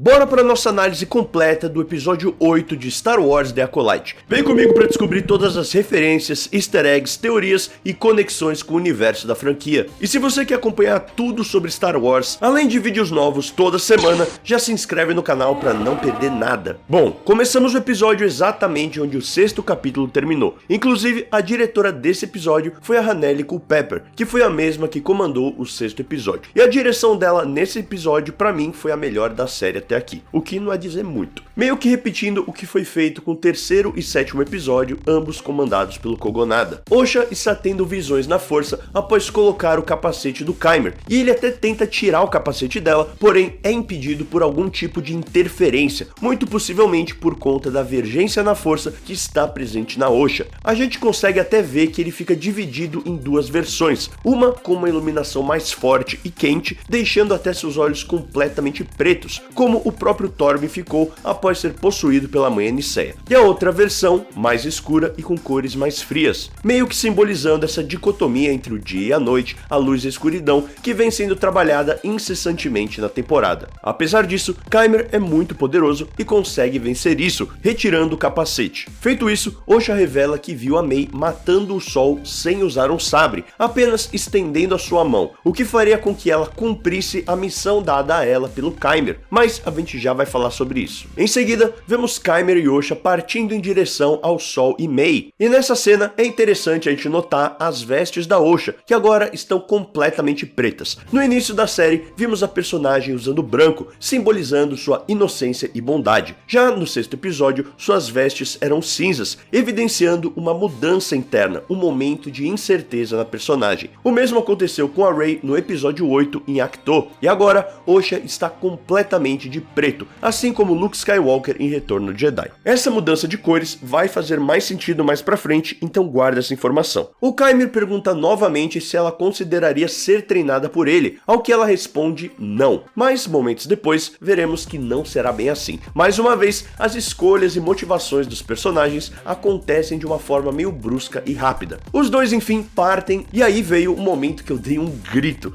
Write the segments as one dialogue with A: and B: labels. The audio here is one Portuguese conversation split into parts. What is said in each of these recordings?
A: bora para nossa análise completa do episódio 8 de Star Wars The Acolyte. Vem comigo para descobrir todas as referências, easter eggs, teorias e conexões com o universo da franquia. E se você quer acompanhar tudo sobre Star Wars, além de vídeos novos toda semana, já se inscreve no canal para não perder nada. Bom, começamos o episódio exatamente onde o sexto capítulo terminou. Inclusive, a diretora desse episódio foi a Hanelle Culpepper, que foi a mesma que comandou o sexto episódio. E a direção dela nesse episódio, pra mim, foi a melhor da série até aqui, o que não é dizer muito. Meio que repetindo o que foi feito com o terceiro e sétimo episódio, ambos comandados pelo Kogonada. Osha está tendo visões na força após colocar o capacete do Kymer, e ele até tenta tirar o capacete dela, porém é impedido por algum tipo de interferência, muito possivelmente por conta da vergência na força que está presente na Osha. A gente consegue até ver que ele fica dividido em duas versões, uma com uma iluminação mais forte e quente, deixando até seus olhos completamente pretos, como o próprio Torben ficou após ser possuído pela mãe Aniceia, e a outra versão, mais escura e com cores mais frias, meio que simbolizando essa dicotomia entre o dia e a noite, a luz e a escuridão, que vem sendo trabalhada incessantemente na temporada. Apesar disso, Kymer é muito poderoso e consegue vencer isso, retirando o capacete. Feito isso, Osha revela que viu a May matando o Sol sem usar um sabre, apenas estendendo a sua mão, o que faria com que ela cumprisse a missão dada a ela pelo Kymer, mas a gente já vai falar sobre isso. Em seguida, vemos Kymer e Osha partindo em direção ao Sol e May, e nessa cena é interessante a gente notar as vestes da Osha, que agora estão completamente pretas. No início da série, vimos a personagem usando branco, simbolizando sua inocência e bondade. Já no sexto episódio, suas vestes eram cinzas, evidenciando uma mudança interna, um momento de incerteza na personagem. O mesmo aconteceu com a Rey no episódio 8 em Ahch-To, e agora Osha está completamente de preto, assim como Luke Skywalker em Retorno de Jedi. Essa mudança de cores vai fazer mais sentido mais pra frente, então guarda essa informação. O Kymer pergunta novamente se ela consideraria ser treinada por ele, ao que ela responde não, mas momentos depois veremos que não será bem assim. Mais uma vez, as escolhas e motivações dos personagens acontecem de uma forma meio brusca e rápida. Os dois enfim partem, e aí veio o momento que eu dei um grito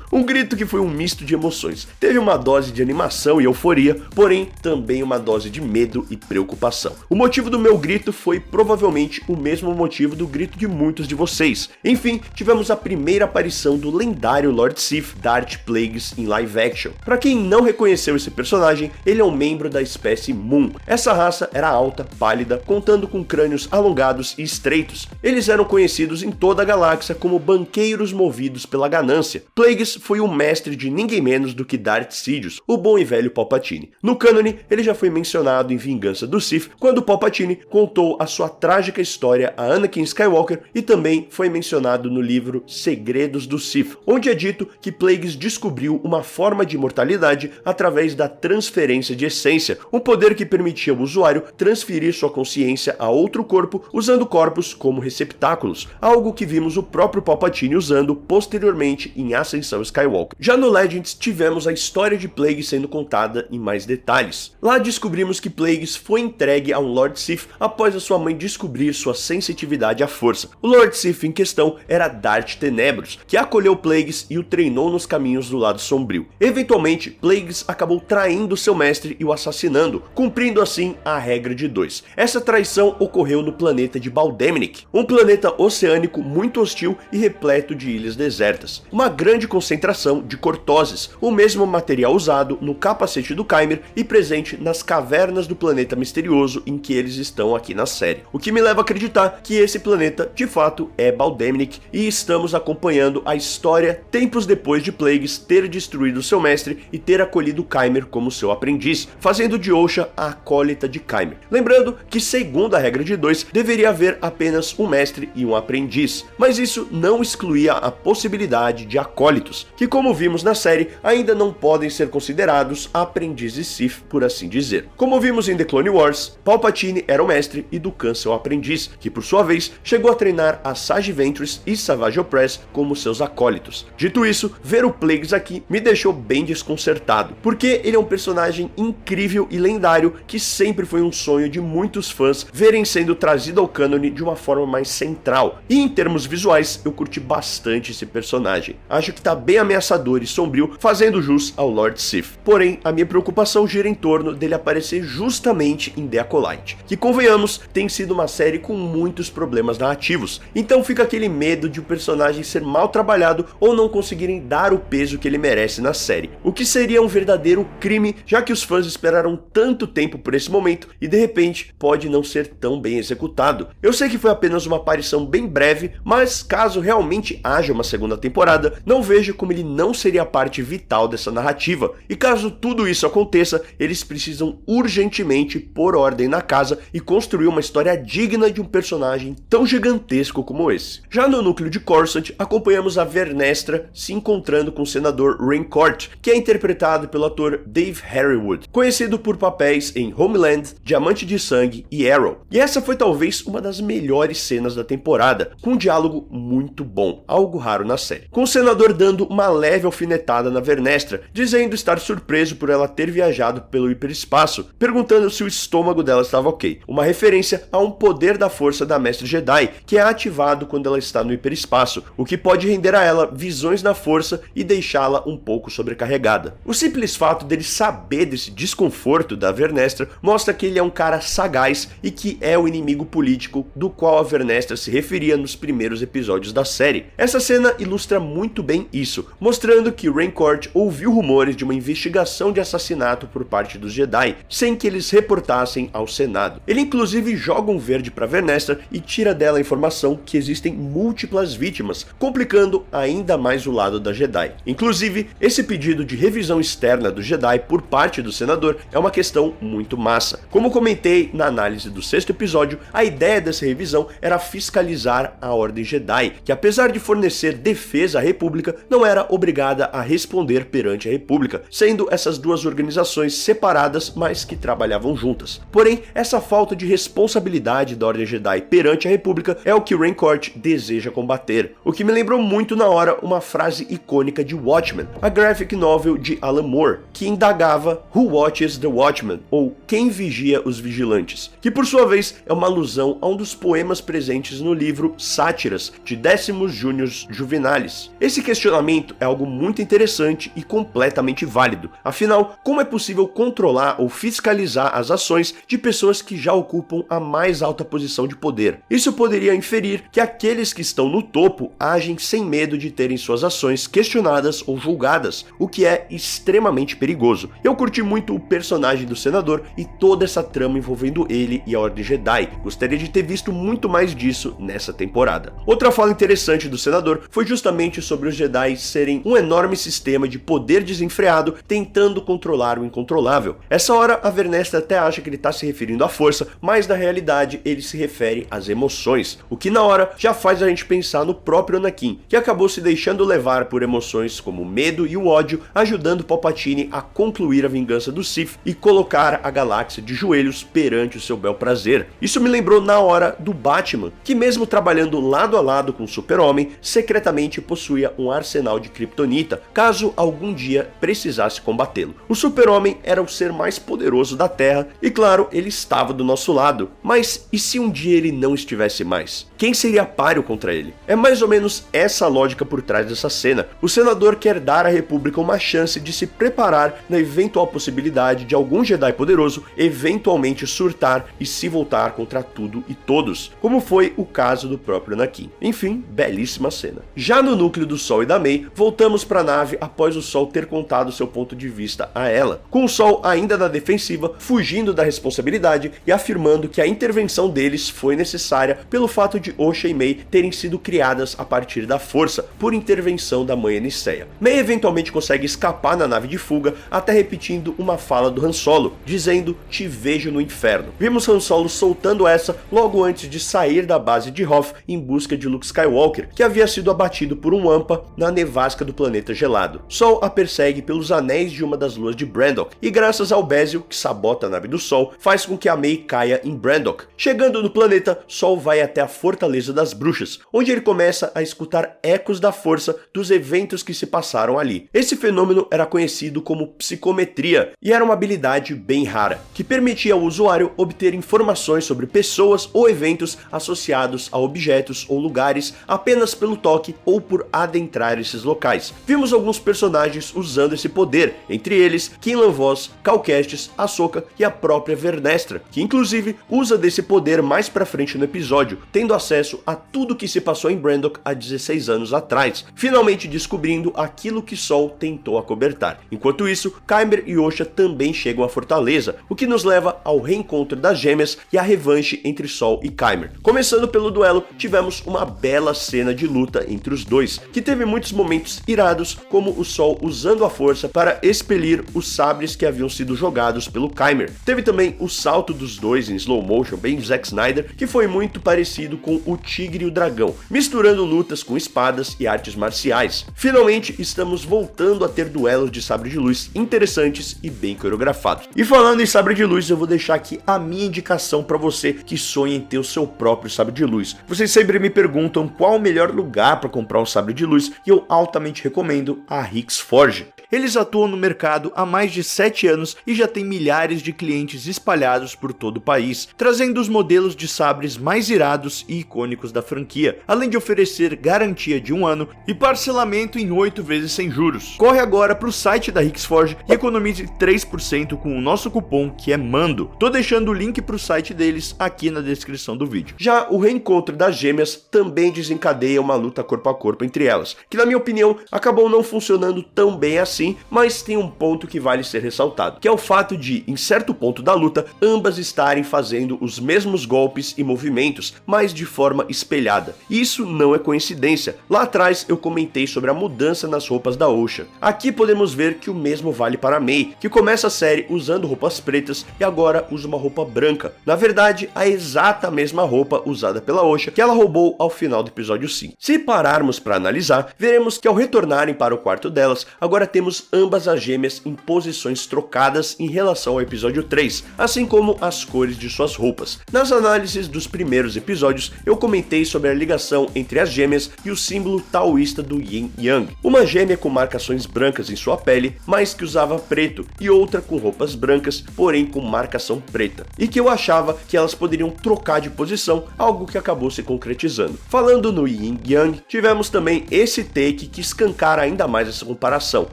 A: que foi um misto de emoções. Teve uma dose de animação e euforia, porém também uma dose de medo e preocupação. O motivo do meu grito foi provavelmente o mesmo motivo do grito de muitos de vocês. Enfim, tivemos a primeira aparição do lendário Lord Sith Darth Plagueis em live action. Para quem não reconheceu esse personagem, ele é um membro da espécie Moon. Essa raça era alta, pálida, contando com crânios alongados e estreitos. Eles eram conhecidos em toda a galáxia como banqueiros movidos pela ganância. Plagueis foi o mestre de ninguém menos do que Darth Sidious, o bom e velho Palpatine. No cânone, ele já foi mencionado em Vingança do Sith, quando Palpatine contou a sua trágica história a Anakin Skywalker, e também foi mencionado no livro Segredos do Sith, onde é dito que Plagueis descobriu uma forma de imortalidade através da transferência de essência, um poder que permitia ao usuário transferir sua consciência a outro corpo usando corpos como receptáculos, algo que vimos o próprio Palpatine usando posteriormente em Ascensão Skywalker. Já no Legends, tivemos a história de Plagueis sendo contada em mais detalhes. Lá descobrimos que Plagueis foi entregue a um Lord Sith após a sua mãe descobrir sua sensitividade à força. O Lord Sith em questão era Darth Tenebrous, que acolheu Plagueis e o treinou nos caminhos do lado sombrio. Eventualmente, Plagueis acabou traindo seu mestre e o assassinando, cumprindo assim a regra de 2. Essa traição ocorreu no planeta de Baldeminic, um planeta oceânico muito hostil e repleto de ilhas desertas. Uma grande concentração de cortoses, o mesmo material usado no capacete do Kymer e presente nas cavernas do planeta misterioso em que eles estão aqui na série. O que me leva a acreditar que esse planeta de fato é Baldeminic, e estamos acompanhando a história tempos depois de Plagueis ter destruído seu mestre e ter acolhido Kymer como seu aprendiz, fazendo de Osha a acólita de Kymer. Lembrando que, segundo a regra de 2, deveria haver apenas um mestre e um aprendiz, mas isso não excluía a possibilidade de acólitos, que, como vimos na série, ainda não podem ser considerados aprendizes Sith, por assim dizer. Como vimos em The Clone Wars, Palpatine era o mestre e Dooku seu aprendiz, que por sua vez chegou a treinar a Sage Ventress e Savage Opress como seus acólitos. Dito isso, ver o Plagueis aqui me deixou bem desconcertado, porque ele é um personagem incrível e lendário que sempre foi um sonho de muitos fãs verem sendo trazido ao cânone de uma forma mais central. E em termos visuais, eu curti bastante esse personagem. Acho que tá bem ameaçador e sombrio, fazendo jus ao Lord Sith. Porém, a minha preocupação preocupação gira em torno dele aparecer justamente em The Acolyte, que, convenhamos, tem sido uma série com muitos problemas narrativos, então fica aquele medo de o personagem ser mal trabalhado ou não conseguirem dar o peso que ele merece na série, o que seria um verdadeiro crime, já que os fãs esperaram tanto tempo por esse momento e de repente pode não ser tão bem executado. Eu sei que foi apenas uma aparição bem breve, mas caso realmente haja uma segunda temporada, não vejo como ele não seria parte vital dessa narrativa, e caso tudo isso aconteça, eles precisam urgentemente pôr ordem na casa e construir uma história digna de um personagem tão gigantesco como esse. Já no núcleo de Coruscant, acompanhamos a Vernestra se encontrando com o senador Raincourt, que é interpretado pelo ator Dave Harrywood, conhecido por papéis em Homeland, Diamante de Sangue e Arrow. E essa foi talvez uma das melhores cenas da temporada, com um diálogo muito bom, algo raro na série. Com o senador dando uma leve alfinetada na Vernestra, dizendo estar surpreso por ela ter viajado pelo hiperespaço, perguntando se o estômago dela estava ok, uma referência a um poder da força da Mestre Jedi, que é ativado quando ela está no hiperespaço, o que pode render a ela visões da força e deixá-la um pouco sobrecarregada. O simples fato dele saber desse desconforto da Vernestra mostra que ele é um cara sagaz e que é o inimigo político do qual a Vernestra se referia nos primeiros episódios da série. Essa cena ilustra muito bem isso, mostrando que Raincourt ouviu rumores de uma investigação de assassinato por parte dos Jedi, sem que eles reportassem ao Senado. Ele inclusive joga um verde para Vernestra e tira dela a informação que existem múltiplas vítimas, complicando ainda mais o lado da Jedi. Inclusive, esse pedido de revisão externa do Jedi por parte do senador é uma questão muito massa. Como comentei na análise do 6º episódio, a ideia dessa revisão era fiscalizar a Ordem Jedi, que apesar de fornecer defesa à República, não era obrigada a responder perante a República, sendo essas duas organizações separadas, mas que trabalhavam juntas. Porém, essa falta de responsabilidade da Ordem Jedi perante a República é o que Raincourt deseja combater, o que me lembrou muito na hora uma frase icônica de Watchmen, a graphic novel de Alan Moore, que indagava Who Watches the Watchmen, ou Quem Vigia os Vigilantes, que por sua vez é uma alusão a um dos poemas presentes no livro Sátiras, de Décimos Júniors Juvenalis. Esse questionamento é algo muito interessante e completamente válido, afinal, como é possível controlar ou fiscalizar as ações de pessoas que já ocupam a mais alta posição de poder? Isso poderia inferir que aqueles que estão no topo agem sem medo de terem suas ações questionadas ou julgadas, o que é extremamente perigoso. Eu curti muito o personagem do senador e toda essa trama envolvendo ele e a Ordem Jedi. Gostaria de ter visto muito mais disso nessa temporada. Outra fala interessante do senador foi justamente sobre os Jedi serem um enorme sistema de poder desenfreado tentando controlar o incontrolável. Essa hora a Vernestra até acha que ele está se referindo à força, mas na realidade ele se refere às emoções, o que na hora já faz a gente pensar no próprio Anakin, que acabou se deixando levar por emoções como o medo e o ódio, ajudando Palpatine a concluir a vingança do Sith e colocar a galáxia de joelhos perante o seu bel prazer. Isso me lembrou na hora do Batman, que mesmo trabalhando lado a lado com o Super-Homem, secretamente possuía um arsenal de Kryptonita, caso algum dia precisasse combatê-lo. O Super-Homem era o ser mais poderoso da Terra e claro, ele estava do nosso lado, mas e se um dia ele não estivesse mais? Quem seria páreo contra ele? É mais ou menos essa a lógica por trás dessa cena. O senador quer dar à República uma chance de se preparar na eventual possibilidade de algum Jedi poderoso eventualmente surtar e se voltar contra tudo e todos, como foi o caso do próprio Anakin. Enfim, belíssima cena. Já no núcleo do Sol e da May, voltamos para a nave após o Sol ter contado seu ponto de vista a ela, com o Sol ainda na defensiva, fugindo da responsabilidade e afirmando que a intervenção deles foi necessária pelo fato de Osha e May terem sido criadas a partir da força, por intervenção da mãe Aniceia. May eventualmente consegue escapar na nave de fuga, até repetindo uma fala do Han Solo, dizendo "te vejo no inferno". Vimos Han Solo soltando essa logo antes de sair da base de Hoth em busca de Luke Skywalker, que havia sido abatido por um Wampa na nevasca do planeta gelado. Sol a persegue pelos anéis de uma das luas de Brandok, e graças ao Bézil, que sabota a nave do Sol, faz com que a May caia em Brandok. Chegando no planeta, Sol vai até a Fortaleza das Bruxas, onde ele começa a escutar ecos da força dos eventos que se passaram ali. Esse fenômeno era conhecido como psicometria, e era uma habilidade bem rara, que permitia ao usuário obter informações sobre pessoas ou eventos associados a objetos ou lugares apenas pelo toque ou por adentrar esses locais. Vimos alguns personagens usando esse poder, entre eles Quinlan Vos, Cal Kestis, Ahsoka e a própria Vernestra, que inclusive usa desse poder mais pra frente no episódio, tendo acesso a tudo que se passou em Brandok há 16 anos atrás, finalmente descobrindo aquilo que Sol tentou acobertar. Enquanto isso, Kyber e Osha também chegam à fortaleza, o que nos leva ao reencontro das gêmeas e a revanche entre Sol e Kyber. Começando pelo duelo, tivemos uma bela cena de luta entre os dois, que teve muitos momentos irados, como o Sol usando a força para expelir os sabres que haviam sido jogados pelo Kyber. Teve também o salto dos dois em slow motion, bem Zack Snyder, que foi muito parecido com o Tigre e o Dragão, misturando lutas com espadas e artes marciais. Finalmente, estamos voltando a ter duelos de sabre de luz interessantes e bem coreografados. E falando em sabre de luz, eu vou deixar aqui a minha indicação para você que sonha em ter o seu próprio sabre de luz. Vocês sempre me perguntam qual o melhor lugar para comprar um sabre de luz e eu altamente recomendo a Hicks Forge. Eles atuam no mercado há mais de 7 anos e já têm milhares de clientes espalhados por todo o país, trazendo os modelos de sabres mais irados e icônicos da franquia, além de oferecer garantia de 1 ano e parcelamento em 8 vezes sem juros. Corre agora para o site da Hicks Forge e economize 3% com o nosso cupom que é MANDO. Tô deixando o link para o site deles aqui na descrição do vídeo. Já o reencontro das gêmeas também desencadeia uma luta corpo a corpo entre elas, que na minha opinião acabou não funcionando tão bem assim, mas tem um ponto que vale ser ressaltado, que é o fato de, em certo ponto da luta, ambas estarem fazendo os mesmos golpes e movimentos, mas de forma espelhada. Isso não é coincidência. Lá atrás eu comentei sobre a mudança nas roupas da Osha. Aqui podemos ver que o mesmo vale para May, que começa a série usando roupas pretas e agora usa uma roupa branca. Na verdade, a exata mesma roupa usada pela Osha que ela roubou ao final do episódio 5. Se pararmos para analisar, veremos que ao retornarem para o quarto delas, agora temos ambas as gêmeas em posições trocadas em relação ao episódio 3, assim como as cores de suas roupas. Nas análises dos primeiros episódios, eu comentei sobre a ligação entre as gêmeas e o símbolo taoísta do Yin Yang. Uma gêmea com marcações brancas em sua pele, mas que usava preto, e outra com roupas brancas, porém com marcação preta. E que eu achava que elas poderiam trocar de posição, algo que acabou se concretizando. Falando no Yin Yang, tivemos também esse take que escancara ainda mais essa comparação,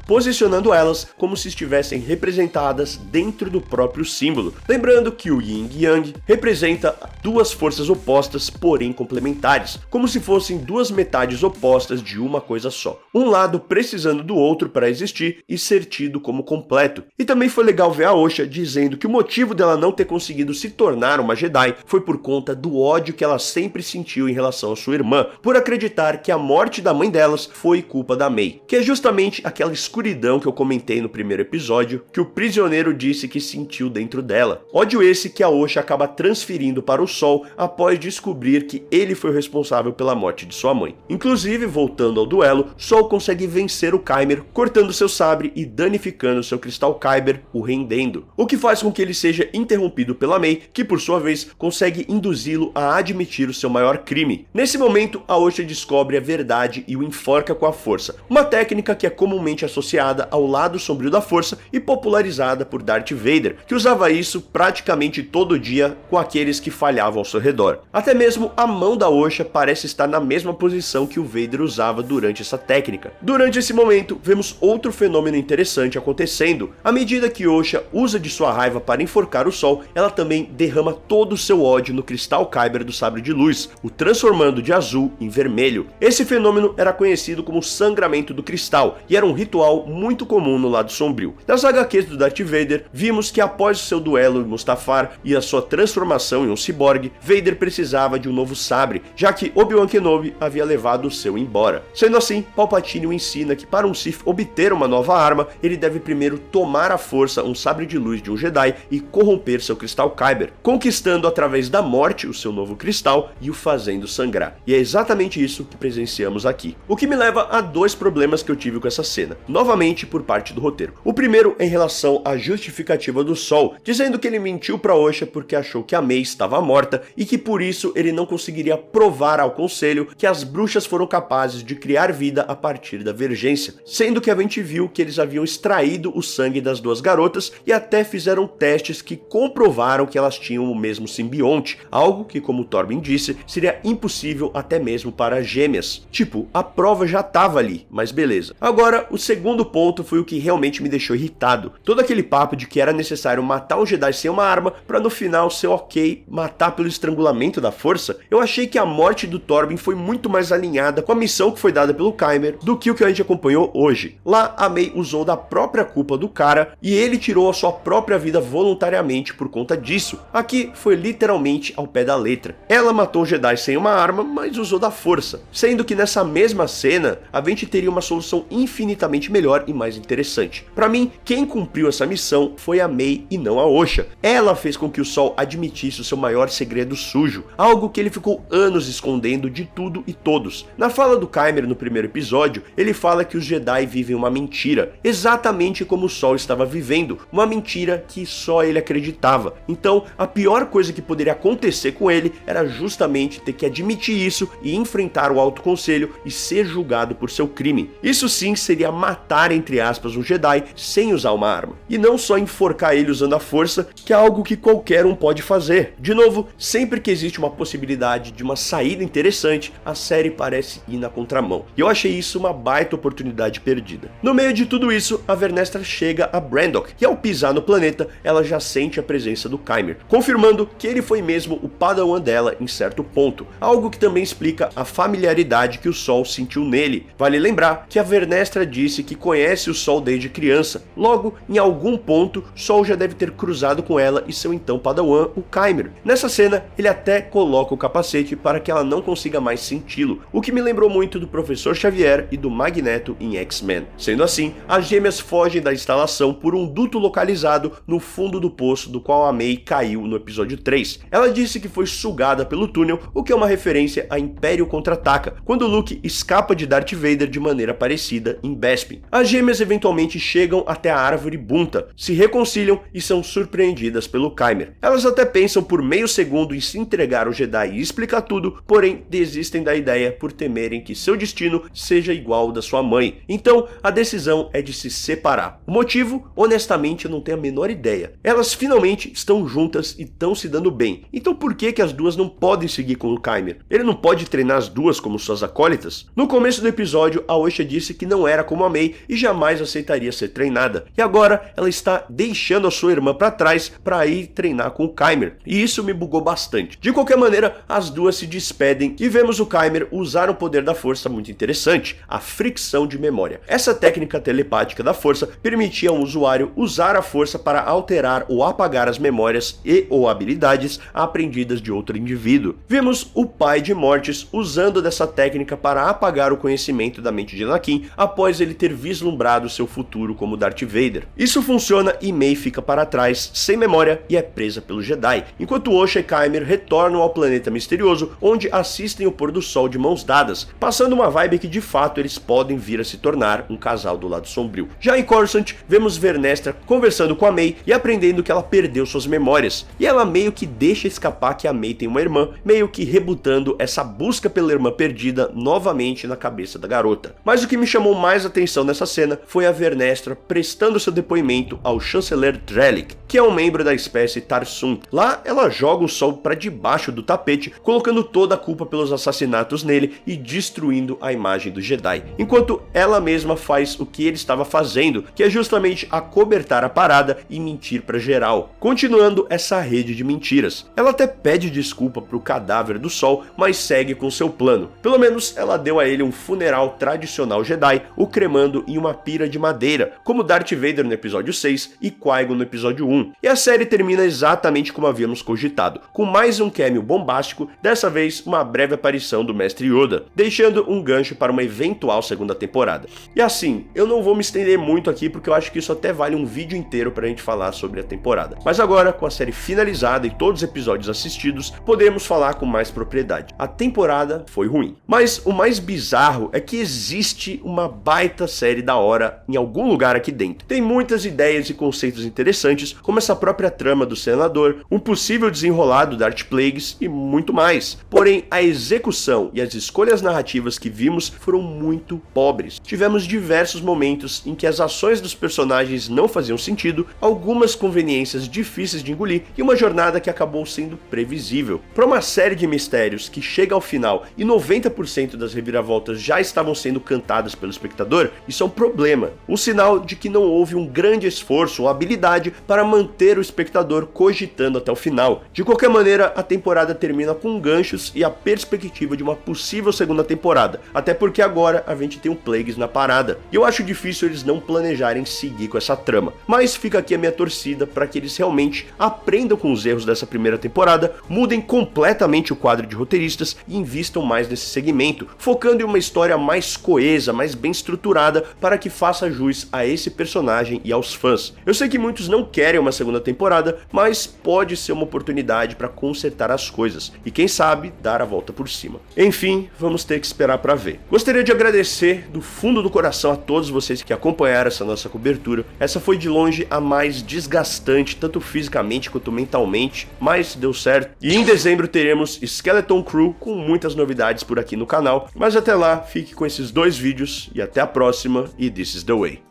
A: posicionando elas como se estivessem representadas dentro do próprio símbolo. Lembrando que o Yin Yang representa duas forças opostas, porém complementares, como se fossem duas metades opostas de uma coisa só. Um lado precisando do outro para existir e ser tido como completo. E também foi legal ver a Osha dizendo que o motivo dela não ter conseguido se tornar uma Jedi foi por conta do ódio que ela sempre sentiu em relação à sua irmã, por acreditar que a morte da mãe delas foi culpa da May, que é justamente aquela escuridão que eu comentei no primeiro episódio, que o prisioneiro disse que sentiu dentro dela. Ódio esse que a Osha acaba transferindo para o Sol após descobrir que ele foi o responsável pela morte de sua mãe. Inclusive, voltando ao duelo, Sol consegue vencer o Kyber, cortando seu sabre e danificando seu cristal Kyber, o rendendo, o que faz com que ele seja interrompido pela May, que por sua vez consegue induzi-lo a admitir o seu maior crime. Nesse momento, a Osha descobre a verdade e o enforca com a força, uma técnica que é comumente associada ao lado sombrio da força e popularizada por Darth Vader, que usava isso praticamente todo dia com aqueles que falhavam ao seu redor. Até mesmo a mão da Osha parece estar na mesma posição que o Vader usava durante essa técnica. Durante esse momento, vemos outro fenômeno interessante acontecendo. À medida que Osha usa de sua raiva para enforcar o Sol, ela também derrama todo o seu ódio no cristal Kyber do sabre de luz, o transformando de azul em vermelho. Esse fenômeno era conhecido como sangramento do cristal e era um ritual muito comum no lado sombrio. Nas HQs do Darth Vader, vimos que após o seu duelo em Mustafar e a sua transformação em um ciborgue, Vader precisava de um novo sabre, já que Obi-Wan Kenobi havia levado o seu embora. Sendo assim, Palpatine o ensina que para um Sith obter uma nova arma, ele deve primeiro tomar à força um sabre de luz de um Jedi e corromper seu cristal Kyber, conquistando através da morte o seu novo cristal e o fazendo sangrar. E é exatamente isso que presenciamos aqui. O que me leva a dois problemas que eu tive com essa cena, novamente por parte do roteiro. O primeiro é em relação à justificativa do Sol, dizendo que ele mentiu para Osha porque achou que a May estava morta e que por isso ele não conseguiria provar ao conselho que as bruxas foram capazes de criar vida a partir da Vergência, sendo que a gente viu que eles haviam extraído o sangue das duas garotas e até fizeram testes que comprovaram que elas tinham o mesmo simbionte, algo que, como Torben disse, seria impossível até mesmo para gêmeas. Tipo, a prova já estava ali, mas beleza. Agora, o segundo ponto foi o que realmente me deixou irritado. Todo aquele papo de que era necessário matar um Jedi sem uma arma pra no final ser ok matar pelo estrangulamento da força, eu achei que a morte do Torben foi muito mais alinhada com a missão que foi dada pelo Kymer do que o que a gente acompanhou hoje. Lá, a May usou da própria culpa do cara e ele tirou a sua própria vida voluntariamente por conta disso. Aqui foi literalmente ao pé da letra. Ela matou o Jedi sem uma arma, mas usou da força, sendo que nessa mesma cena, a gente teria uma solução infinitamente melhor e mais interessante. Pra mim, quem cumpriu essa missão foi a May e não a Osha. Ela fez com que o Sol admitisse o seu maior segredo sujo, algo que ele ficou anos escondendo de tudo e todos. Na fala do Kymer no primeiro episódio, ele fala que os Jedi vivem uma mentira, exatamente como o Sol estava vivendo, uma mentira que só ele acreditava. Então, a pior coisa que poderia acontecer com ele era justamente ter que admitir isso e enfrentar o Alto Conselho e ser julgado por seu crime. Isso sim seria matar, entre aspas, um Jedi sem usar uma arma. E não só enforcar ele usando a força, que é algo que qualquer um pode fazer. De novo, sempre que existe uma possibilidade de uma saída interessante, a série parece ir na contramão. E eu achei isso uma baita oportunidade perdida. No meio de tudo isso, a Vernestra chega a Brandok, e ao pisar no planeta, ela já sente a presença do Kymer, confirmando que ele foi mesmo o padawan dela em certo ponto, algo que também explica a familiaridade que o Sol sentiu nele. Vale lembrar que a Vernestra disse que conhece o Sol desde criança, logo, em algum ponto, Sol já deve ter cruzado com ela e seu então padawan, o Kymer. Nessa cena, ele até coloca o capacete para que ela não consiga mais senti-lo, o que me lembrou muito do Professor Xavier e do Magneto em X-Men. Sendo assim, as gêmeas fogem da instalação por um duto localizado no fundo do poço do qual a May caiu no episódio 3. Ela disse que foi sugada pelo túnel, o que é uma referência a Império Contra-Ataca, quando Luke escapa de Darth Vader de maneira parecida em Bespin. As gêmeas eventualmente chegam até a árvore Bunta, se reconciliam e são surpreendidas pelo Kymer. Elas até pensam por meio segundo em se entregar ao Jedi e explicar tudo, porém desistem da ideia por temerem que seu destino seja igual ao da sua mãe. Então, a decisão é de se separar. O motivo, honestamente, eu não tenho a menor ideia. Elas finalmente estão juntas e estão se dando bem. Então por que as duas não podem seguir com o Kymer? Ele não pode treinar as duas como suas acólitas? No começo do episódio, a Osha disse que não era como a May e jamais aceitaria ser treinada. E agora, ela está deixando a sua irmã para trás para ir treinar com o Kymer. E isso me bugou bastante. De qualquer maneira, as duas se despedem e vemos o Kymer usar um poder da força muito interessante, a fricção de memória. Essa técnica telepática da força permitia ao usuário usar a força para alterar ou apagar as memórias e ou habilidades aprendidas de outro indivíduo. Vimos o pai de Mortis usando dessa técnica para apagar o conhecimento da mente de Anakin após ele ter vislumbrado seu futuro como Darth Vader. Isso funciona e May fica para trás, sem memória, e é presa pelo Jedi, enquanto Osha e Kymer retornam ao planeta misterioso, onde assistem o pôr do sol de mãos dadas, passando uma vibe que de fato eles podem vir a se tornar um casal do lado sombrio. Já em Coruscant, vemos Vernestra conversando com a May e aprendendo que ela perdeu suas memórias, e ela meio que deixa escapar que a May tem uma irmã, meio que rebutando essa busca pela irmã perdida novamente na cabeça da garota. Mas o que me chamou mais atenção nessa cena foi a Vernestra prestando seu depoimento ao chanceler Drellic, que é um membro da espécie Tarsum. Lá, ela joga o Sol para debaixo do tapete, colocando toda a culpa pelos assassinatos nele e destruindo a imagem do Jedi, enquanto ela mesma faz o que ele estava fazendo, que é justamente acobertar a parada e mentir para geral, continuando essa rede de mentiras. Ela até pede desculpa pro cadáver do Sol, mas segue com seu plano. Pelo menos ela deu a ele um funeral tradicional Jedi, o cremando em uma pira de madeira, como Darth Vader no episódio 6 e Qui-Gon no episódio 1. E a série termina exatamente como havíamos cogitado, com mais um cameo bombástico, dessa vez uma breve aparição do Mestre Yoda, deixando um gancho para uma eventual segunda temporada. E assim, eu não vou me estender muito aqui porque eu acho que isso até vale um vídeo inteiro pra gente falar sobre a temporada. Mas agora, com a série finalizada e todos os episódios assistidos, podemos falar com mais propriedade. A temporada foi ruim. Mas o mais bizarro é que existe uma baita série da hora em algum lugar aqui dentro. Tem muitas ideias e conceitos interessantes, como essa própria trama do senador, um possível desenrolar do Darth Plagueis e muito mais. Porém, a execução e as escolhas narrativas que vimos foram muito pobres. Tivemos diversos momentos em que as ações dos personagens não faziam sentido, algumas conveniências difíceis de engolir e uma jornada que acabou sendo previsível. Para uma série de mistérios que chega ao final e 90% das reviravoltas já estavam sendo cantadas pelo espectador, isso é um problema, um sinal de que não houve um grande esforço ou habilidade para manter o espectador cogitando até o final. De qualquer maneira, a temporada termina com ganchos e a perspectiva de uma possível segunda temporada, até porque agora a gente tem um Plagueis na parada, e eu acho difícil eles não planejarem seguir com essa trama, mas fica aqui a minha torcida para que eles realmente aprendam com os erros dessa primeira temporada, mudem completamente o quadro de roteiristas e invistam mais nesse segmento, focando em uma história mais coesa, mais bem estruturada, para que faça jus a esse personagem e aos fãs. Eu sei que muitos não querem uma segunda temporada, mas pode ser uma oportunidade para consertar as coisas e quem sabe dar a volta por cima. Enfim, vamos ter que esperar para ver. Gostaria de agradecer do fundo do coração a todos vocês que acompanharam essa nossa cobertura. Essa foi de longe a mais desgastante, tanto fisicamente quanto mentalmente, mas deu certo. E em dezembro teremos Skeleton Crew com muitas novidades por aqui no canal, mas até lá, fique com esses 2 vídeos e até a próxima, e This is the Way.